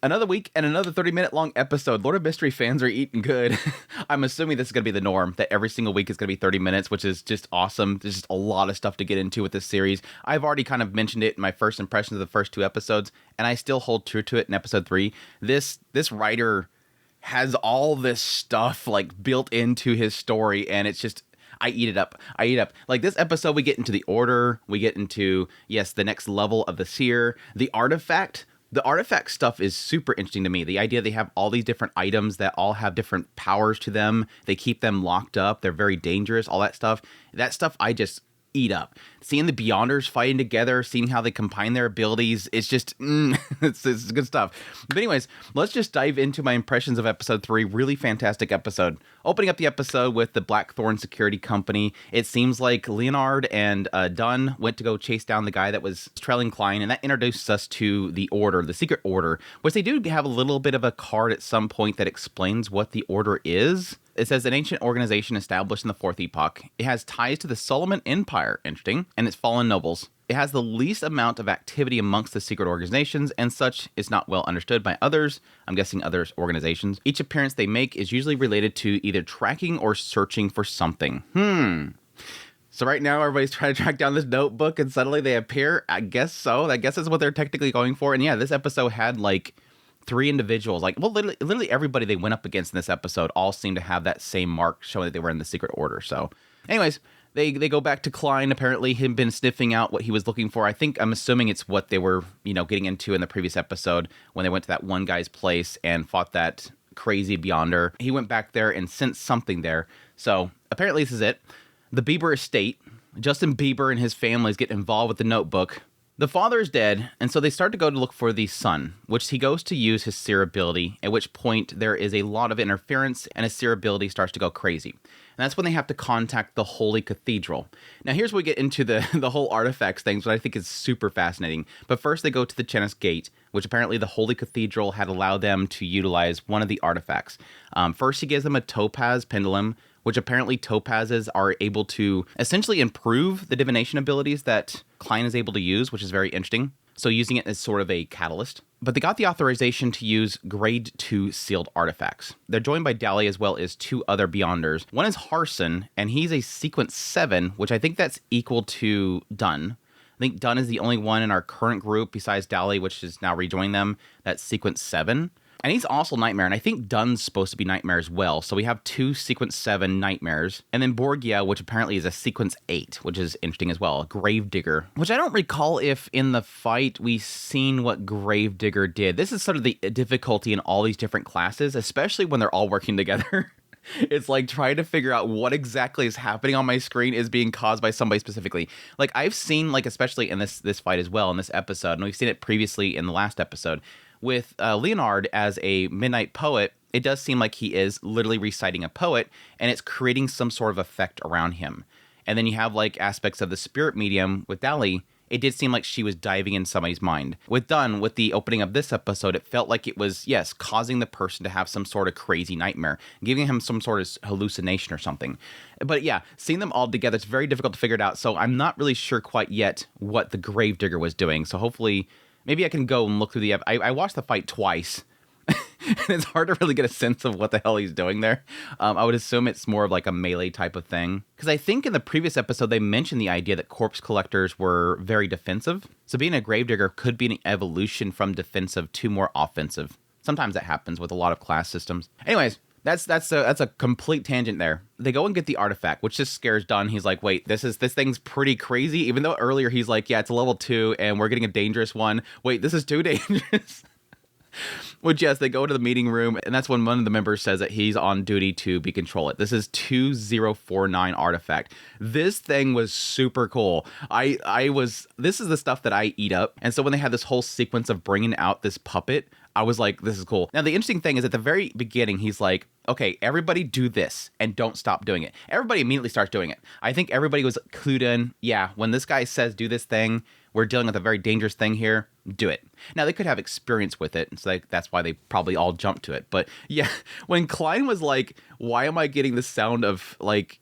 Another week and another 30-minute long episode. Lord of Mystery fans are eating good. I'm assuming this is going to be the norm, that every single week is going to be 30 minutes, which is just awesome. There's just a lot of stuff to get into with this series. I've already kind of mentioned it in my first impressions of the first 2 episodes, and I still hold true to it in episode 3. This writer has all this stuff like built into his story, and it's just... I eat it up. Like this episode, we get into the order. We get into, yes, the next level of the seer. The artifact stuff is super interesting to me. The idea they have all these different items that all have different powers to them. They keep them locked up. They're very dangerous, all that stuff. That stuff I just eat up. Seeing the Beyonders fighting together, seeing how they combine their abilities, it's just, it's good stuff. But anyways, let's just dive into my impressions of episode 3. Really fantastic episode. Opening up the episode with the Blackthorn Security Company. It seems like Leonard and Dunn went to go chase down the guy that was trailing Klein, and that introduces us to the Order, the Secret Order, which they do have a little bit of a card at some point that explains what the Order is. It says an ancient organization established in the 4th epoch. It has ties to the Solomon Empire, interesting, and its fallen nobles. It has the least amount of activity amongst the secret organizations, and such is not well understood by others. I'm guessing other organizations. Each appearance they make is usually related to either tracking or searching for something. So right now, everybody's trying to track down this notebook, and suddenly they appear? I guess so. I guess that's what they're technically going for. And yeah, this episode had like 3 individuals, like, well, literally everybody they went up against in this episode all seemed to have that same mark showing that they were in the Secret Order. So anyways, they go back to Klein, apparently him been sniffing out what he was looking for. I'm assuming it's what they were, getting into in the previous episode when they went to that one guy's place and fought that crazy Beyonder. He went back there and sensed something there. So apparently this is it. The Bieber estate, Justin Bieber and his families get involved with the notebook. The father is dead, and so they start to go to look for the son, which he goes to use his seer ability, at which point there is a lot of interference, and his seer ability starts to go crazy. And that's when they have to contact the Holy Cathedral. Now here's where we get into the whole artifacts things, which I think is super fascinating. But first they go to the Chenis Gate, which apparently the Holy Cathedral had allowed them to utilize one of the artifacts. First he gives them a topaz pendulum, which apparently topazes are able to essentially improve the divination abilities that Klein is able to use, which is very interesting. So using it as sort of a catalyst. But they got the authorization to use grade 2 sealed artifacts. They're joined by Dally as well as 2 other Beyonders. One is Harson, and he's a sequence 7, which I think that's equal to Dunn. I think Dunn is the only one in our current group besides Dally, which is now rejoining them. That's sequence 7. And he's also Nightmare, and I think Dunn's supposed to be Nightmare as well. So we have 2 Sequence 7 Nightmares. And then Borgia, which apparently is a Sequence 8, which is interesting as well. Gravedigger, which I don't recall if in the fight we've seen what Gravedigger did. This is sort of the difficulty in all these different classes, especially when they're all working together. It's like trying to figure out what exactly is happening on my screen is being caused by somebody specifically. Like I've seen, like especially in this fight as well, in this episode, and we've seen it previously in the last episode, with Leonard as a midnight poet, it does seem like he is literally reciting a poet, and it's creating some sort of effect around him. And then you have like aspects of the spirit medium with Dally. It did seem like she was diving in somebody's mind. With Dunn, with the opening of this episode, it felt like it was, yes, causing the person to have some sort of crazy nightmare, giving him some sort of hallucination or something. But yeah, seeing them all together, it's very difficult to figure it out. So I'm not really sure quite yet what the Gravedigger was doing. So hopefully, maybe I can go and look through the... I watched the fight twice. And it's hard to really get a sense of what the hell he's doing there. I would assume it's more of like a melee type of thing. Because I think in the previous episode, they mentioned the idea that corpse collectors were very defensive. So being a gravedigger could be an evolution from defensive to more offensive. Sometimes that happens with a lot of class systems. Anyways, that's a complete tangent there. They go and get the artifact, which just scares Dunn. He's like, wait, this thing's pretty crazy. Even though earlier he's like, yeah, it's a level 2 and we're getting a dangerous one. Wait, this is too dangerous. Which, yes, they go to the meeting room, and that's when one of the members says that he's on duty to be control it. This is 2049 artifact. This thing was super cool. This is the stuff that I eat up. And so when they had this whole sequence of bringing out this puppet, I was like, this is cool. Now, the interesting thing is at the very beginning, he's like, okay, everybody do this and don't stop doing it. Everybody immediately starts doing it. I think everybody was clued in. Yeah, when this guy says do this thing, we're dealing with a very dangerous thing here. Do it. Now, they could have experience with it, so that's why they probably all jumped to it. But yeah, when Klein was like, why am I getting the sound of, like,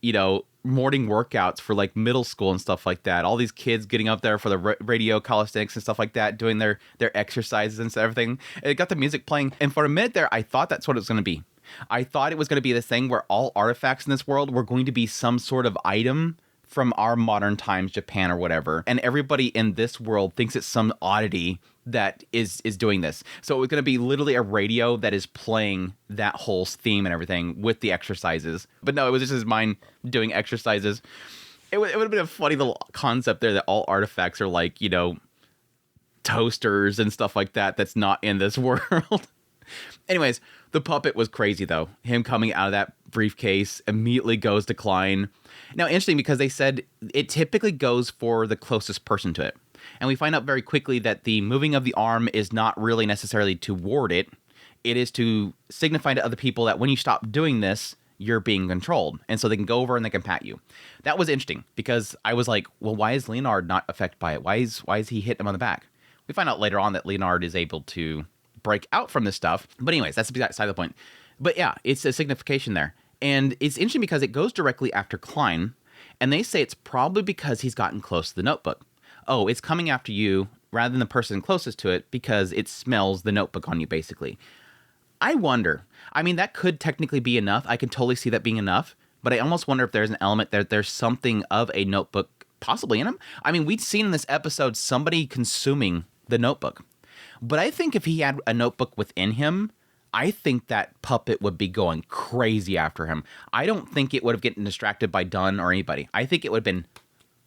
morning workouts for like middle school and stuff like that. All these kids getting up there for the radio calisthenics and stuff like that, doing their exercises and everything. It got the music playing. And for a minute there, I thought that's what it was going to be. I thought it was going to be this thing where all artifacts in this world were going to be some sort of item from our modern times, Japan or whatever. And everybody in this world thinks it's some oddity that is doing this. So it was going to be literally a radio that is playing that whole theme and everything with the exercises. But no, it was just his mind doing exercises. It would have been a funny little concept there that all artifacts are like, you know, toasters and stuff like that that's not in this world. Anyways, the puppet was crazy, though. Him coming out of that briefcase immediately goes to Klein. Now, interesting, because they said it typically goes for the closest person to it. And we find out very quickly that the moving of the arm is not really necessarily to ward it. It is to signify to other people that when you stop doing this, you're being controlled. And so they can go over and they can pat you. That was interesting, because I was like, well, why is Leonard not affected by it? Why is he hitting him on the back? We find out later on that Leonard is able to break out from this stuff. But anyways, that's beside the point. But yeah, it's a signification there. And it's interesting because it goes directly after Klein, and they say it's probably because he's gotten close to the notebook. Oh, it's coming after you rather than the person closest to it because it smells the notebook on you, basically. I wonder. I mean, that could technically be enough. I can totally see that being enough, but I almost wonder if there's an element that there's something of a notebook possibly in him. I mean, we'd seen in this episode somebody consuming the notebook. But I think if he had a notebook within him, I think that puppet would be going crazy after him. I don't think it would have gotten distracted by Dunn or anybody. I think it would have been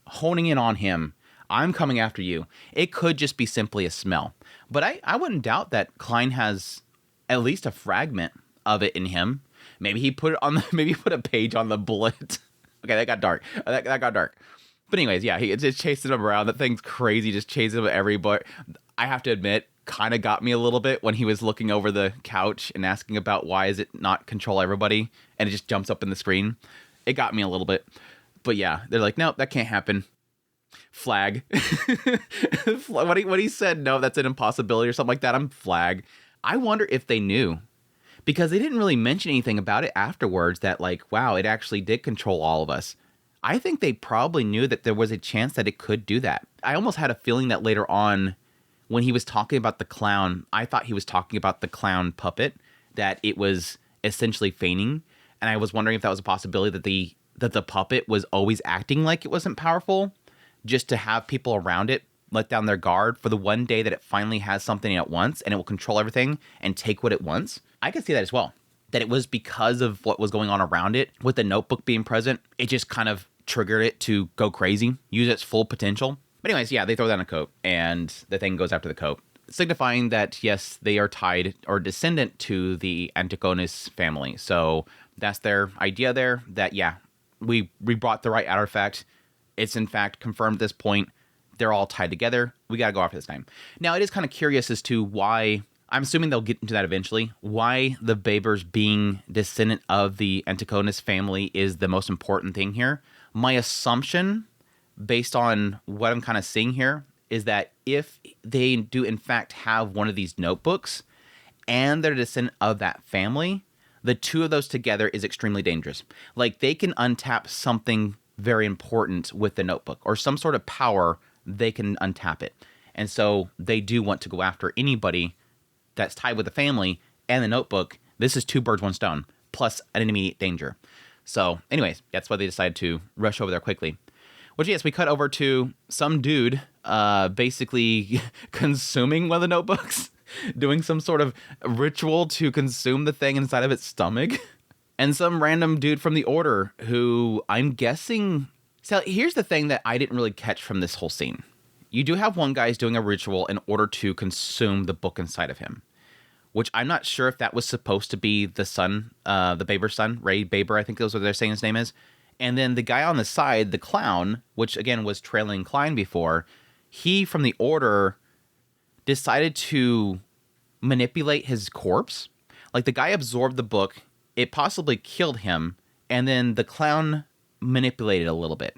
honing in on him. I'm coming after you. It could just be simply a smell. But I wouldn't doubt that Klein has at least a fragment of it in him. Maybe he put it on the, maybe he put a page on the bullet. Okay, that got dark. That got dark. But anyways, yeah, he just chasing him around. That thing's crazy, just chasing him everywhere. I have to admit, kind of got me a little bit when he was looking over the couch and asking about why is it not control everybody, and it just jumps up in the screen. It got me a little bit. But yeah, they're like, nope, that can't happen. Flag. When he said, no, that's an impossibility or something like that, I'm flag. I wonder if they knew, because they didn't really mention anything about it afterwards that like, wow, it actually did control all of us. I think they probably knew that there was a chance that it could do that. I almost had a feeling that later on, when he was talking about the clown, I thought he was talking about the clown puppet, that it was essentially feigning. And I was wondering if that was a possibility that the puppet was always acting like it wasn't powerful, just to have people around it let down their guard for the one day that it finally has something at once and it will control everything and take what it wants. I could see that as well. That it was because of what was going on around it, with the notebook being present, it just kind of triggered it to go crazy, use its full potential. But anyways, yeah, they throw down a coat, and the thing goes after the coat, signifying that, yes, they are tied or descendant to the Antigonus family. So that's their idea there, that, yeah, we brought the right artifact. It's, in fact, confirmed at this point. They're all tied together. We got to go after this time. Now, it is kind of curious as to why, I'm assuming they'll get into that eventually, why the Beibers being descendant of the Antigonus family is the most important thing here. My assumption, based on what I'm kind of seeing here, is that if they do in fact have one of these notebooks and they're a descendant of that family, the two of those together is extremely dangerous. Like, they can untap something very important with the notebook, or some sort of power, they can untap it. And so they do want to go after anybody that's tied with the family and the notebook. This is two birds, one stone, plus an immediate danger. So anyways, that's why they decided to rush over there quickly. Which, yes, we cut over to some dude basically consuming one of the notebooks, doing some sort of ritual to consume the thing inside of its stomach. And some random dude from the Order who I'm guessing... So here's the thing that I didn't really catch from this whole scene. You do have one guy's doing a ritual in order to consume the book inside of him, which I'm not sure if that was supposed to be the son, the Beibers' son, Ray Beiber, I think that's what they're saying his name is. And then the guy on the side, the clown, which again was trailing Klein before, he from the Order decided to manipulate his corpse. Like, the guy absorbed the book, it possibly killed him, and then the clown manipulated a little bit,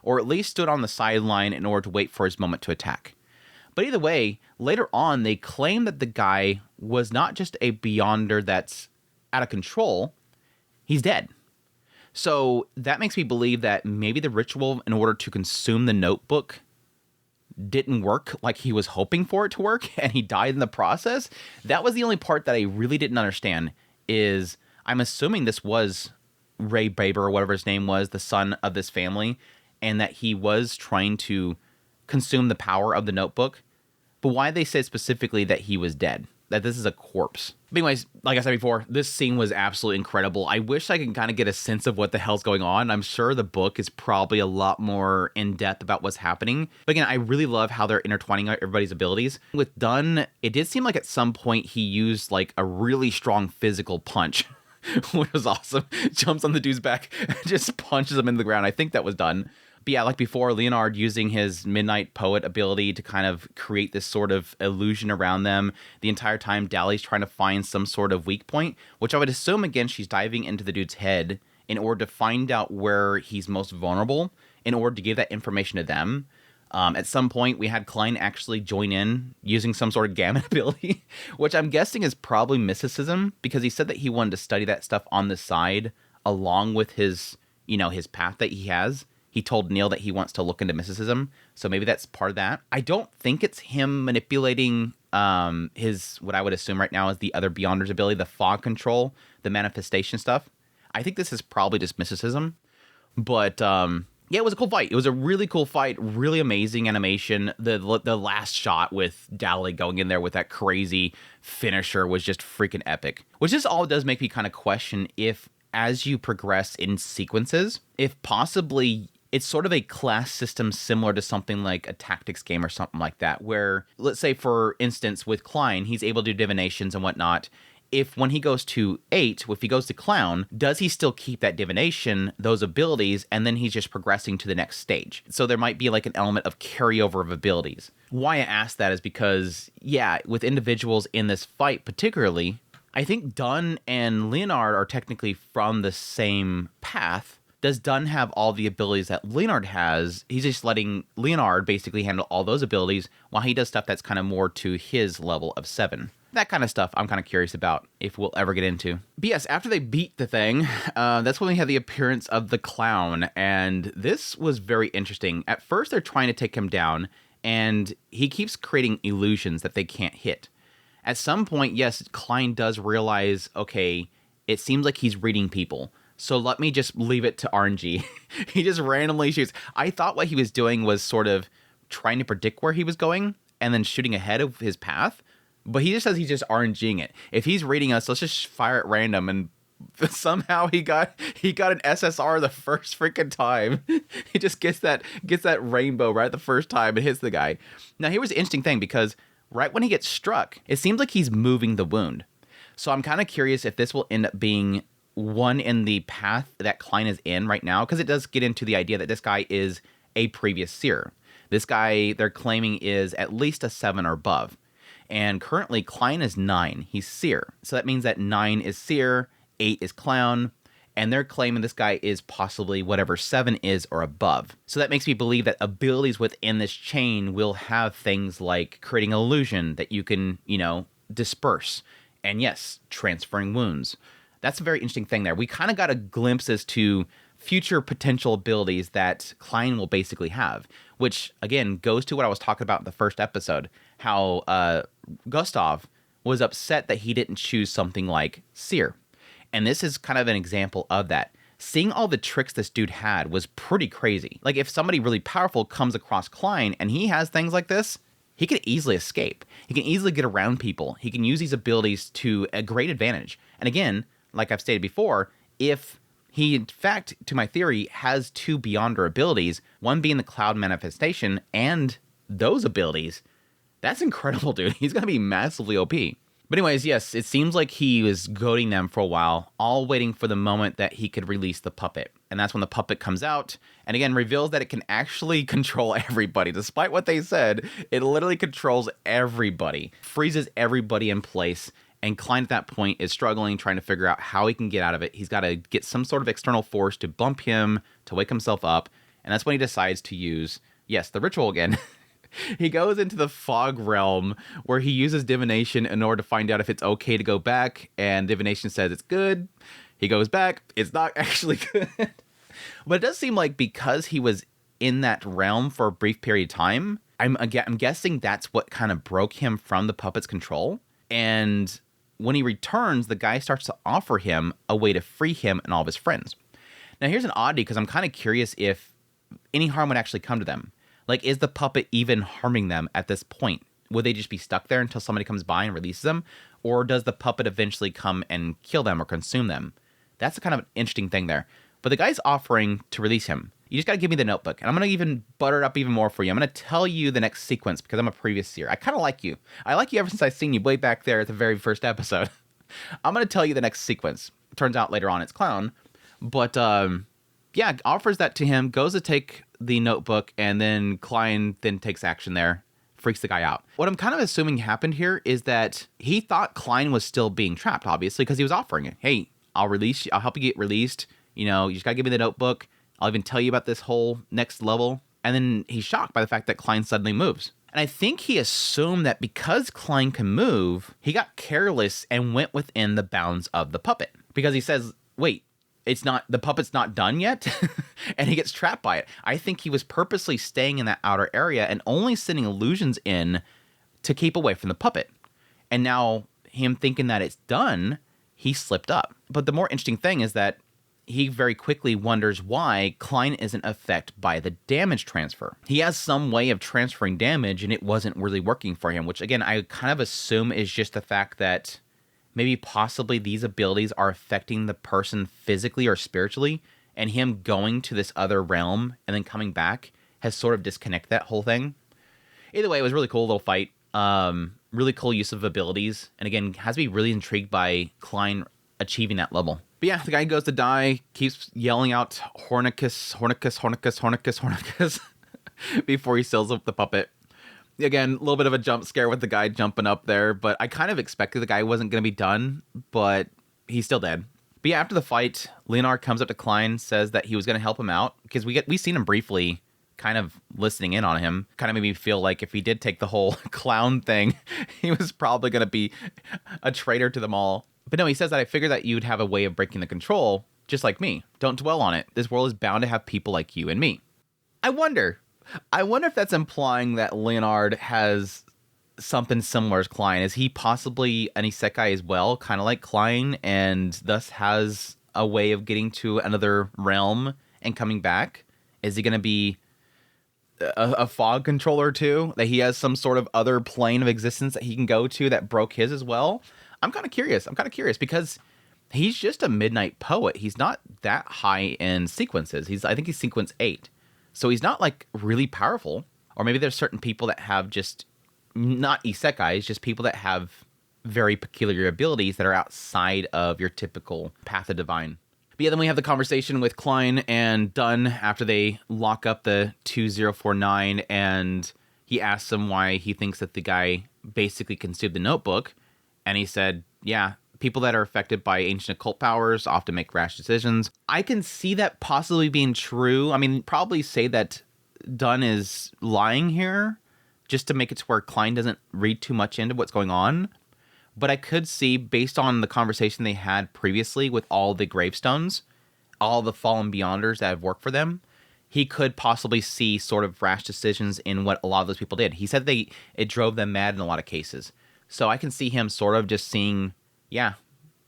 or at least stood on the sideline in order to wait for his moment to attack. But either way, later on, they claim that the guy was not just a Beyonder that's out of control, he's dead. So that makes me believe that maybe the ritual in order to consume the notebook didn't work like he was hoping for it to work, and he died in the process. That was the only part that I really didn't understand. Is I'm assuming this was Ray Baber, or whatever his name was, the son of this family, and that he was trying to consume the power of the notebook. But why they said specifically that he was dead, that this is a corpse. But anyways, like I said before, this scene was absolutely incredible. I wish I could kind of get a sense of what the hell's going on. I'm sure the book is probably a lot more in depth about what's happening. But again, I really love how they're intertwining everybody's abilities. With Dunn, it did seem like at some point he used like a really strong physical punch, which was awesome. Jumps on the dude's back, just punches him in the ground. I think that was Dunn. But yeah, like before, Leonard using his Midnight Poet ability to kind of create this sort of illusion around them. The entire time, Dally's trying to find some sort of weak point, which I would assume, again, she's diving into the dude's head in order to find out where he's most vulnerable, in order to give that information to them. At some point, we had Klein actually join in using some sort of gamma ability, which I'm guessing is probably mysticism, because he said that he wanted to study that stuff on the side along with his, his path that he has. He told Neil that he wants to look into mysticism, so maybe that's part of that. I don't think it's him manipulating his, what I would assume right now is the other Beyonder's ability, the fog control, the manifestation stuff. I think this is probably just mysticism. But yeah, it was a cool fight. It was a really cool fight, really amazing animation. The last shot with Dally going in there with that crazy finisher was just freaking epic. Which just all does make me kind of question if, as you progress in sequences, if possibly it's sort of a class system similar to something like a tactics game or something like that, where, let's say, for instance, with Klein, he's able to do divinations and whatnot. If when he goes to 8, if he goes to Clown, does he still keep that divination, those abilities, and then he's just progressing to the next stage? So there might be like an element of carryover of abilities. Why I ask that is because, yeah, with individuals in this fight particularly, I think Dunn and Leonard are technically from the same path. Does Dunn have all the abilities that Leonard has? He's just letting Leonard basically handle all those abilities while he does stuff that's kind of more to his level of 7. That kind of stuff I'm kind of curious about if we'll ever get into. But yes, after they beat the thing, that's when we have the appearance of the Clown, and this was very interesting. At first, they're trying to take him down, and he keeps creating illusions that they can't hit. At some point, yes, Klein does realize, okay, it seems like he's reading people, so let me just leave it to RNG. He just randomly shoots. I thought what he was doing was sort of trying to predict where he was going and then shooting ahead of his path, but he just says he's just RNGing it. If he's reading us, let's just fire at random, and somehow he got an SSR the first freaking time. He just gets that rainbow right the first time and hits the guy. Now, here was the interesting thing, because right when he gets struck, it seems like he's moving the wound. So I'm kind of curious if this will end up being one in the path that Klein is in right now, because it does get into the idea that this guy is a previous seer. This guy, they're claiming, is at least a 7 or above. And currently, Klein is 9. He's seer. So that means that 9 is seer, 8 is clown, and they're claiming this guy is possibly whatever 7 is or above. So that makes me believe that abilities within this chain will have things like creating an illusion that you can, disperse. And yes, transferring wounds. That's a very interesting thing there. We kind of got a glimpse as to future potential abilities that Klein will basically have, which, again, goes to what I was talking about in the first episode, how Gustav was upset that he didn't choose something like Seer. And this is kind of an example of that. Seeing all the tricks this dude had was pretty crazy. Like, if somebody really powerful comes across Klein and he has things like this, he could easily escape. He can easily get around people. He can use these abilities to a great advantage. And again, like I've stated before, if he, in fact, to my theory, has 2 Beyonder abilities, one being the Cloud Manifestation and those abilities, that's incredible, dude. He's going to be massively OP. But anyways, yes, it seems like he was goading them for a while, all waiting for the moment that he could release the puppet. And that's when the puppet comes out, and again, reveals that it can actually control everybody. Despite what they said, it literally controls everybody, freezes everybody in place. And Klein at that point is struggling, trying to figure out how he can get out of it. He's got to get some sort of external force to bump him, to wake himself up. And that's when he decides to use, yes, the ritual again. He goes into the fog realm where he uses divination in order to find out if it's okay to go back. And divination says it's good. He goes back. It's not actually good. But it does seem like because he was in that realm for a brief period of time, I'm guessing that's what kind of broke him from the puppet's control. And when he returns, the guy starts to offer him a way to free him and all of his friends. Now, here's an oddity, because I'm kind of curious if any harm would actually come to them. Like, is the puppet even harming them at this point? Would they just be stuck there until somebody comes by and releases them? Or does the puppet eventually come and kill them or consume them? That's a kind of an interesting thing there. But the guy's offering to release him. You just got to give me the notebook. And I'm going to even butter it up even more for you. I'm going to tell you the next sequence because I'm a previous seer. I kind of like you. I like you ever since I seen you way back there at the very first episode. I'm going to tell you the next sequence. It turns out later on it's Clown. But, yeah, offers that to him, goes to take the notebook, and then Klein then takes action there, freaks the guy out. What I'm kind of assuming happened here is that he thought Klein was still being trapped, obviously, because he was offering it. Hey, I'll release you. I'll help you get released. You know, you just got to give me the notebook. I'll even tell you about this whole next level. And then he's shocked by the fact that Klein suddenly moves. And I think he assumed that because Klein can move, he got careless and went within the bounds of the puppet. Because he says, wait, the puppet's not done yet? And he gets trapped by it. I think he was purposely staying in that outer area and only sending illusions in to keep away from the puppet. And now him thinking that it's done, he slipped up. But the more interesting thing is that he very quickly wonders why Klein isn't affected by the damage transfer. He has some way of transferring damage, and it wasn't really working for him, which, again, I kind of assume is just the fact that maybe possibly these abilities are affecting the person physically or spiritually, and him going to this other realm and then coming back has sort of disconnected that whole thing. Either way, it was a really cool little fight. Really cool use of abilities. And again, has me really intrigued by Klein achieving that level. But yeah, the guy goes to die, keeps yelling out Hornicus, Hornicus, Hornicus, Hornicus, Hornicus before he seals up the puppet. Again, a little bit of a jump scare with the guy jumping up there, but I kind of expected the guy wasn't going to be done, but he's still dead. But yeah, after the fight, Leonard comes up to Klein, says that he was going to help him out, because we seen him briefly kind of listening in on him. Kind of made me feel like if he did take the whole clown thing, he was probably going to be a traitor to them all. But no, he says that I figured that you'd have a way of breaking the control, just like me. Don't dwell on it. This world is bound to have people like you and me. I wonder if that's implying that Leonard has something similar as Klein. Is he possibly an isekai as well, kind of like Klein, and thus has a way of getting to another realm and coming back? Is he going to be a fog controller too? That he has some sort of other plane of existence that he can go to that broke his as well? I'm kind of curious. Because he's just a midnight poet. He's not that high in sequences. I think he's sequence 8. So he's not like really powerful. Or maybe there's certain people that have just not isekais, just people that have very peculiar abilities that are outside of your typical path of divine. But yeah, then we have the conversation with Klein and Dunn after they lock up the 2049, and he asks him why he thinks that the guy basically consumed the notebook. And he said, yeah, people that are affected by ancient occult powers often make rash decisions. I can see that possibly being true. I mean, probably say that Dunn is lying here just to make it to where Klein doesn't read too much into what's going on. But I could see, based on the conversation they had previously with all the gravestones, all the fallen beyonders that have worked for them, he could possibly see sort of rash decisions in what a lot of those people did. He said it drove them mad in a lot of cases. So I can see him sort of just seeing, yeah,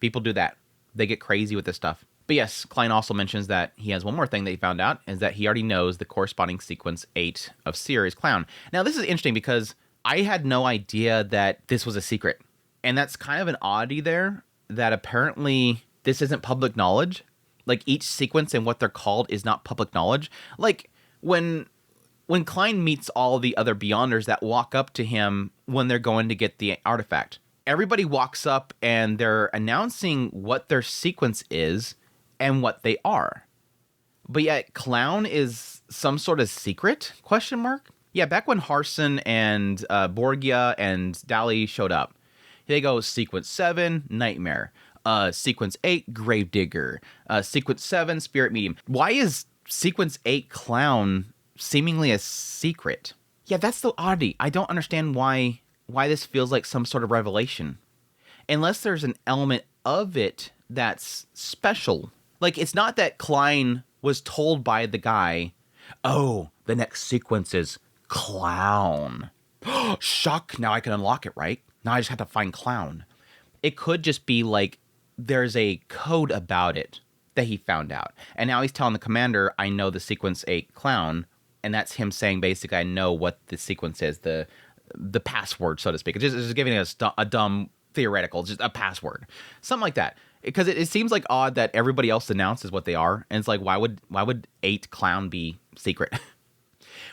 people do that. They get crazy with this stuff. But yes, Klein also mentions that he has one more thing that he found out, is that he already knows the corresponding sequence 8 of Seer is Clown. Now, this is interesting because I had no idea that this was a secret. And that's kind of an oddity there, that apparently this isn't public knowledge. Like, each sequence and what they're called is not public knowledge. Like, when Klein meets all the other Beyonders that walk up to him when they're going to get the artifact, everybody walks up and they're announcing what their sequence is and what they are. But yet, Clown is some sort of secret? Question mark? Yeah, back when Harson and Borgia and Dali showed up, they go sequence 7, Nightmare. Sequence 8, Gravedigger. Sequence 7, Spirit Medium. Why is sequence 8 Clown seemingly a secret? Yeah, that's the oddity. I don't understand why this feels like some sort of revelation. Unless there's an element of it that's special. Like, it's not that Klein was told by the guy, oh, the next sequence is clown. Shock, now I can unlock it, right? Now I just have to find clown. It could just be like there's a code about it that he found out. And now he's telling the commander, I know the sequence 8 clown. And that's him saying, basically, I know what the sequence is, the password, so to speak. It's just giving us a dumb theoretical, just a password. Something like that. Because it seems like odd that everybody else announces what they are. And it's like, why would 8 clown be secret?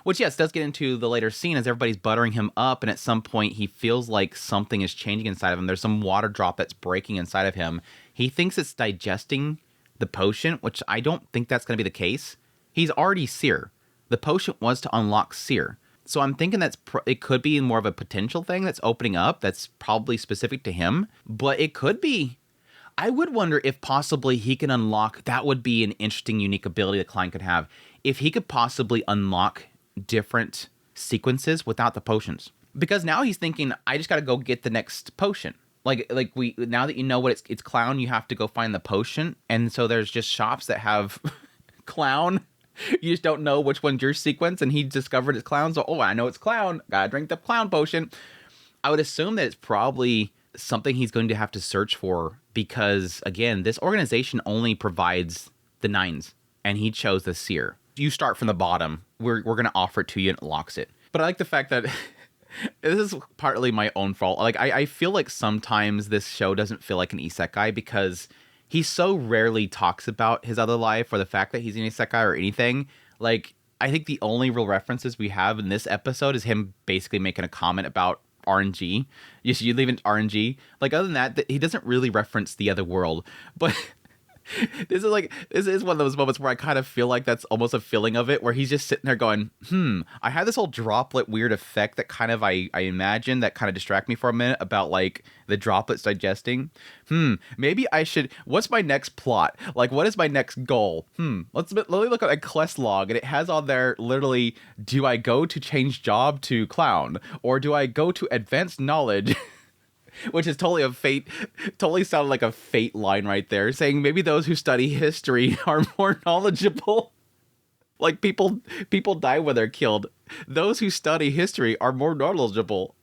Which, yes, does get into the later scene as everybody's buttering him up. And at some point, he feels like something is changing inside of him. There's some water drop that's breaking inside of him. He thinks it's digesting the potion, which I don't think that's going to be the case. He's already seer. The potion was to unlock seer. So I'm thinking it could be more of a potential thing that's opening up that's probably specific to him. But it could be. I would wonder if possibly he can unlock, that would be an interesting, unique ability that Klein could have. If he could possibly unlock different sequences without the potions. Because now he's thinking, I just got to go get the next potion. Like now that you know what it's clown, you have to go find the potion. And so there's just shops that have clown. You just don't know which one's your sequence, and he discovered it's clown. So, I know it's clown. Gotta drink the clown potion. I would assume that it's probably something he's going to have to search for because, again, this organization only provides the 9s, and he chose the seer. You start from the bottom. We're going to offer it to you, and it locks it. But I like the fact that this is partly my own fault. Like, I feel like sometimes this show doesn't feel like an isekai because he so rarely talks about his other life or the fact that he's an isekai or anything. Like, I think the only real references we have in this episode is him basically making a comment about RNG. You leave it RNG. Like, other than that, he doesn't really reference the other world. But this is one of those moments where I kind of feel like that's almost a feeling of it, where he's just sitting there going, I had this whole droplet weird effect that kind of I imagine that kind of distract me for a minute about like the droplets digesting. Maybe I should, what's my next plot? Like, what is my next goal? Let me look at a quest log, and it has on there literally, do I go to change job to clown? Or do I go to advanced knowledge? Which is totally sounded like a Fate line right there, saying maybe those who study history are more knowledgeable. Like, people die when they're killed. Those who study history are more knowledgeable.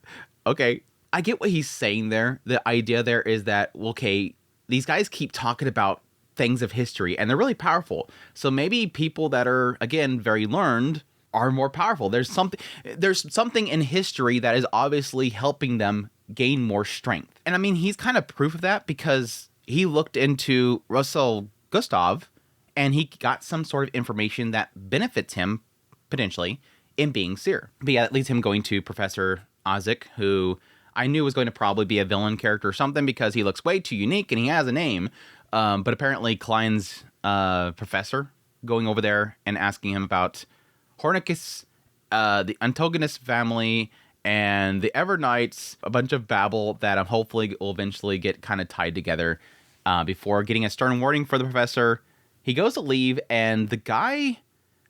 Okay, I get what he's saying there. The idea there is that, okay, these guys keep talking about things of history, and they're really powerful. So maybe people that are, again, very learned are more powerful. There's something in history that is obviously helping them gain more strength. And I mean, he's kind of proof of that because he looked into Russell Gustav and he got some sort of information that benefits him potentially in being seer. But yeah, that leads him going to Professor Isaac, who I knew was going to probably be a villain character or something because he looks way too unique and he has a name. But apparently Klein's professor going over there and asking him about Hornicus, the Antagonist family, and the Evernights, a bunch of babble that hopefully will eventually get kind of tied together before getting a stern warning for the professor. He goes to leave, and the guy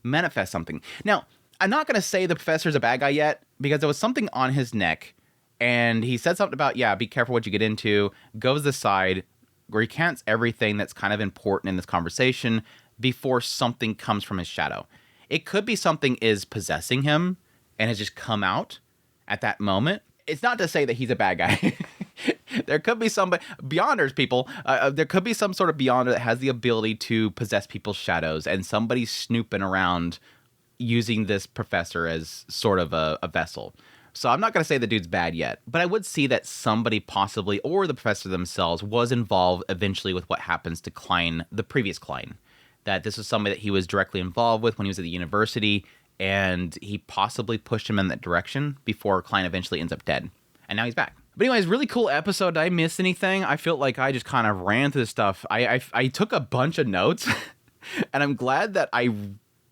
manifests something. Now, I'm not going to say the professor's a bad guy yet, because there was something on his neck, and he said something about, be careful what you get into, goes aside, recants everything that's kind of important in this conversation before something comes from his shadow. It could be something is possessing him and has just come out at that moment. It's not to say that he's a bad guy. There could be somebody, Beyonders people, there could be some sort of Beyonder that has the ability to possess people's shadows, and somebody's snooping around using this professor as sort of a vessel. So I'm not going to say the dude's bad yet, but I would see that somebody possibly, or the professor themselves, was involved eventually with what happens to Klein, the previous Klein. That this was somebody that he was directly involved with when he was at the university, and he possibly pushed him in that direction before Klein eventually ends up dead. And now he's back. But anyways, really cool episode. Did I miss anything? I feel like I just kind of ran through this stuff. I took a bunch of notes, and I'm glad that I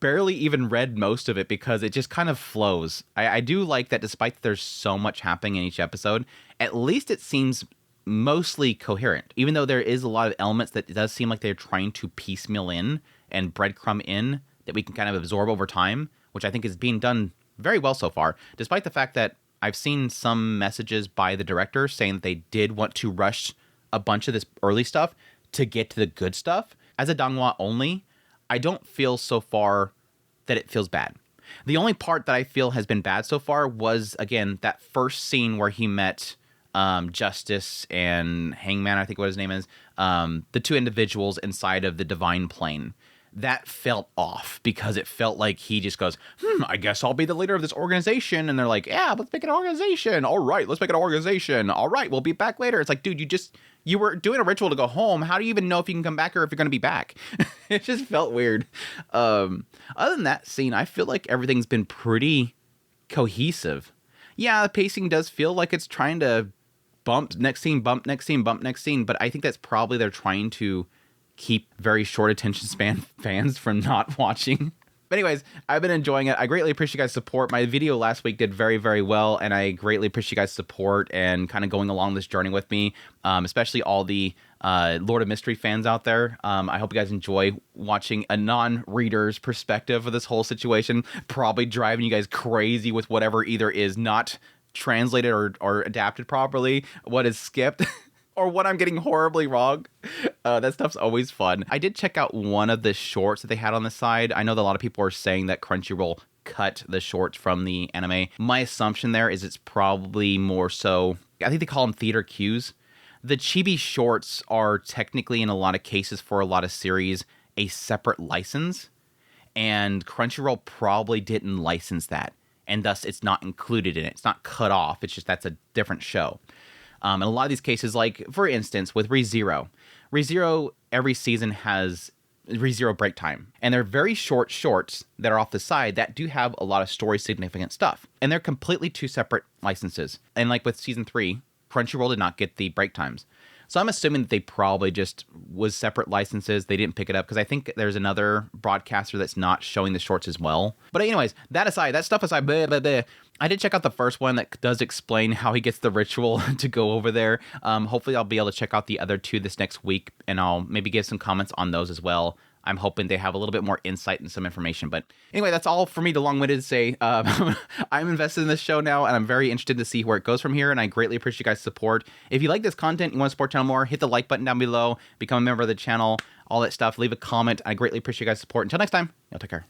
barely even read most of it because it just kind of flows. I do like that despite that there's so much happening in each episode, at least it seems mostly coherent, even though there is a lot of elements that it does seem like they're trying to piecemeal in and breadcrumb in that we can kind of absorb over time, which I think is being done very well so far, despite the fact that I've seen some messages by the director saying that they did want to rush a bunch of this early stuff to get to the good stuff. As a Donghua only, I don't feel so far that it feels bad. The only part that I feel has been bad so far was, again, that first scene where he met Justice and Hangman, I think what his name is, the two individuals inside of the Divine Plane. That felt off because it felt like he just goes, I guess I'll be the leader of this organization. And they're like, yeah, let's make an organization. All right, let's make an organization. All right, we'll be back later. It's like, dude, you were doing a ritual to go home. How do you even know if you can come back or if you're going to be back? It just felt weird. Other than that scene, I feel like everything's been pretty cohesive. Yeah, the pacing does feel like it's trying to bump next scene, bump next scene, bump next scene. But I think that's probably they're trying to keep very short attention span fans from not watching. But anyways, I've been enjoying it. I greatly appreciate you guys' support. My video last week did very, very well, and I greatly appreciate you guys' support and kind of going along this journey with me, especially all the Lord of Mystery fans out there. I hope you guys enjoy watching a non-reader's perspective of this whole situation, probably driving you guys crazy with whatever either is not translated or adapted properly, what is skipped, or what I'm getting horribly wrong. That stuff's always fun. I did check out one of the shorts that they had on the side. I know that a lot of people are saying that Crunchyroll cut the shorts from the anime. My assumption there is it's probably more so, I think they call them theater cues. The chibi shorts are technically, in a lot of cases for a lot of series, a separate license. And Crunchyroll probably didn't license that. And thus it's not included in it. It's not cut off. It's just that's a different show. In a lot of these cases, like, for instance, with ReZero. ReZero, every season has ReZero break time. And they're very short shorts that are off the side that do have a lot of story significant stuff. And they're completely two separate licenses. And like with season 3, Crunchyroll did not get the break times. So I'm assuming that they probably just was separate licenses. They didn't pick it up because I think there's another broadcaster that's not showing the shorts as well. But anyways, that stuff aside, blah, blah, blah. I did check out the first one that does explain how he gets the ritual to go over there. Hopefully I'll be able to check out the other two this next week, and I'll maybe give some comments on those as well. I'm hoping they have a little bit more insight and some information. But anyway, that's all for me to long-winded say. I'm invested in this show now, and I'm very interested to see where it goes from here, and I greatly appreciate you guys' support. If you like this content, you want to support the channel more, hit the like button down below, become a member of the channel, all that stuff. Leave a comment. I greatly appreciate you guys' support. Until next time, y'all take care.